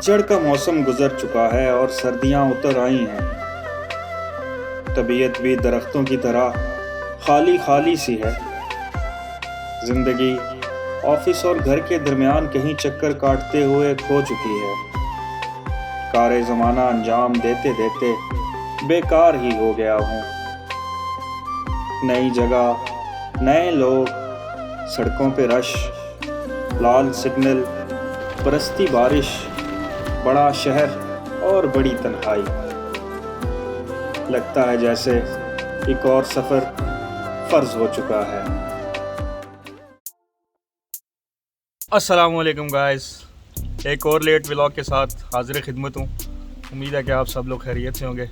पतझड़ का मौसम गुजर चुका है और सर्दियां उतर आई हैं। तबीयत भी दरख्तों की तरह खाली खाली सी है। जिंदगी ऑफिस और घर के दरमियान कहीं चक्कर काटते हुए खो चुकी है। कारे ज़माना अंजाम देते देते बेकार ही हो गया हूँ। नई जगह, नए लोग, सड़कों पे रश, लाल सिग्नल, बरसती बारिश, बड़ा शहर और बड़ी तन्हाई। लगता है जैसे एक और सफ़र फ़र्ज हो चुका है। अस्सलाम वालेकुम गाइस, एक और लेट व्लॉग के साथ हाजिर खिदमत हूँ। उम्मीद है कि आप सब लोग खैरियत से होंगे।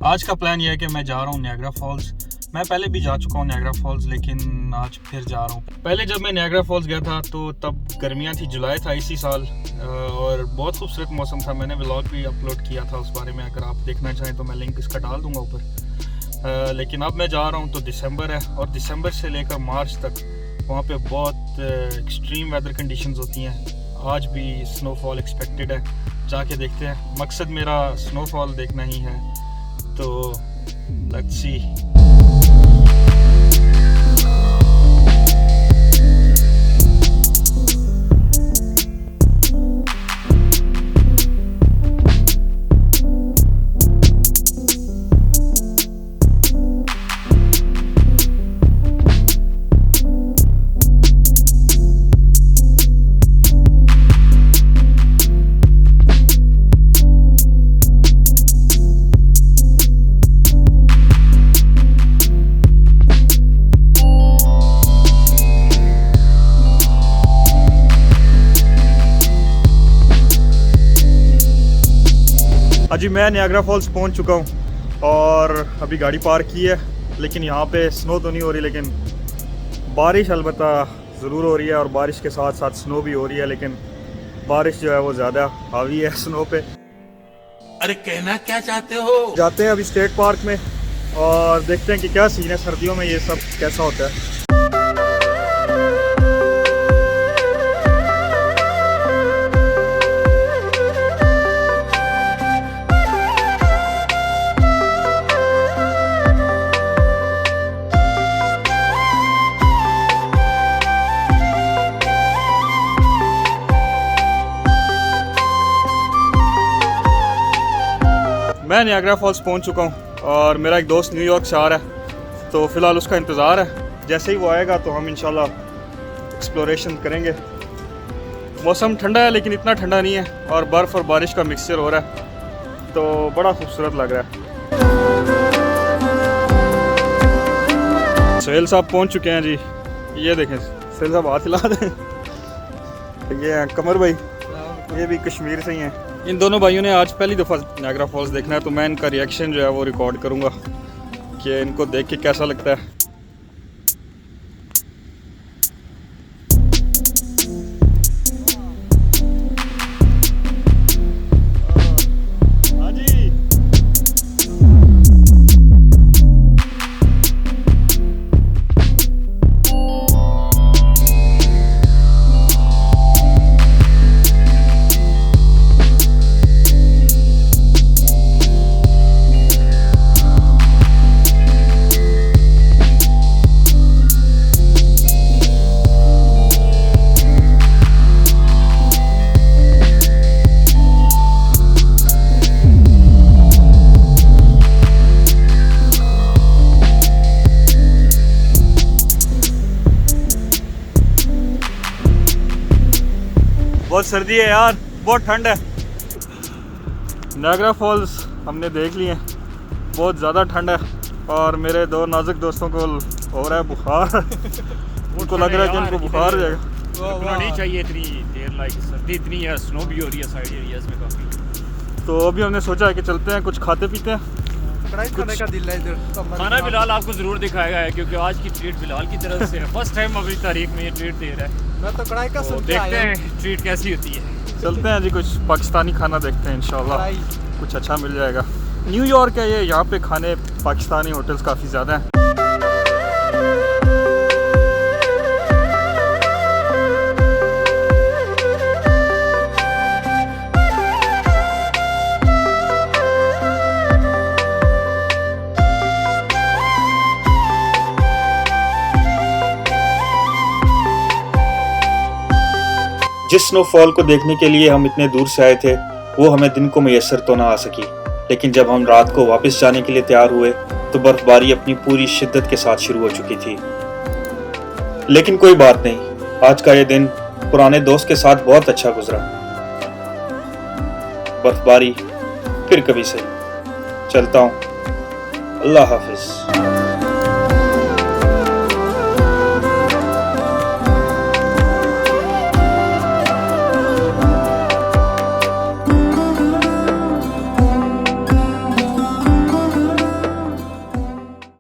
आज का प्लान ये है कि मैं जा रहा हूँ नियाग्रा फॉल्स। मैं पहले भी जा चुका हूँ नियाग्रा फॉल्स, लेकिन आज फिर जा रहा हूँ। पहले जब मैं नियाग्रा फॉल्स गया था तो तब गर्मियाँ थी, जुलाई था इसी साल, और बहुत खूबसूरत मौसम था। मैंने व्लॉग भी अपलोड किया था उस बारे में, अगर आप देखना चाहें तो मैं लिंक इसका डाल दूँगा ऊपर। लेकिन अब मैं जा रहा हूँ तो दिसंबर है, और दिसंबर से लेकर मार्च तक वहाँ पे बहुत एक्सट्रीम वेदर कंडीशंस होती हैं। आज भी स्नोफॉल एक्सपेक्टेड है, जाके देखते हैं। मकसद मेरा स्नोफॉल देखना ही है, तो लेट्स सी। जी मैं नियाग्रा फॉल्स पहुंच चुका हूं और अभी गाड़ी पार्क की है। लेकिन यहाँ पे स्नो तो नहीं हो रही, लेकिन बारिश अलबत्ता ज़रूर हो रही है, और बारिश के साथ साथ स्नो भी हो रही है। लेकिन बारिश जो है वो ज़्यादा हावी है स्नो पे। अरे कहना क्या चाहते हो? जाते हैं अभी स्टेट पार्क में और देखते हैं कि क्या सीन है सर्दियों में, ये सब कैसा होता है। मैं नियाग्रा फॉल्स पहुंच चुका हूं और मेरा एक दोस्त न्यूयॉर्क से आ रहा है, तो फ़िलहाल उसका इंतज़ार है। जैसे ही वो आएगा तो हम इंशाल्लाह एक्सप्लोरेशन करेंगे। मौसम ठंडा है, लेकिन इतना ठंडा नहीं है, और बर्फ़ और बारिश का मिक्सचर हो रहा है, तो बड़ा खूबसूरत लग रहा है। सोहेल साहब पहुँच चुके हैं जी, ये देखें सोहेल साहब हाथ हिला दें। ये हैं कमर भाई, ये भी कश्मीर से ही हैं। इन दोनों भाइयों ने आज पहली दफ़ा नियाग्रा फॉल्स देखना है, तो मैं इनका रिएक्शन जो है वो रिकॉर्ड करूँगा कि इनको देख के कैसा लगता है। बहुत सर्दी है यार, बहुत ठंड है। नियाग्रा फॉल्स हमने देख लिए, बहुत ज़्यादा ठंड है, और मेरे दो नाजुक दोस्तों को हो रहा है बुखार। उनको लग रहा है कि उनको बुखार हो जाएगा। रुकना नहीं चाहिए इतनी देर, लाइक सर्दी इतनी है, स्नो भी हो रही है साइड एरियाज में काफ़ी। तो अभी हमने सोचा है कि चलते हैं, कुछ खाते पीते हैं। खाने का दिल है इधर। खाना बिलाल आपको ज़रूर दिखाएगा है, क्योंकि आज की ट्रीट बिलाल की तरफ से है। फर्स्ट टाइम अभी तारीख में ये ट्रीट दे रहा है। मैं तो कढ़ाई का तो सुन के देखते आया हैं ट्रीट कैसी होती है। चलते हैं जी, कुछ पाकिस्तानी खाना देखते हैं, इंशाल्लाह कढ़ाई। कुछ अच्छा मिल जाएगा। न्यूयॉर्क है ये, यहाँ पे खाने पाकिस्तानी होटल्स काफ़ी ज़्यादा हैं। जिस स्नोफॉल को देखने के लिए हम इतने दूर से आए थे वो हमें दिन को मैसर तो ना आ सकी, लेकिन जब हम रात को वापस जाने के लिए तैयार हुए तो बर्फबारी अपनी पूरी शिद्दत के साथ शुरू हो चुकी थी। लेकिन कोई बात नहीं, आज का ये दिन पुराने दोस्त के साथ बहुत अच्छा गुजरा। बर्फबारी फिर कभी सही। चलता हूँ, अल्लाह हाफिज।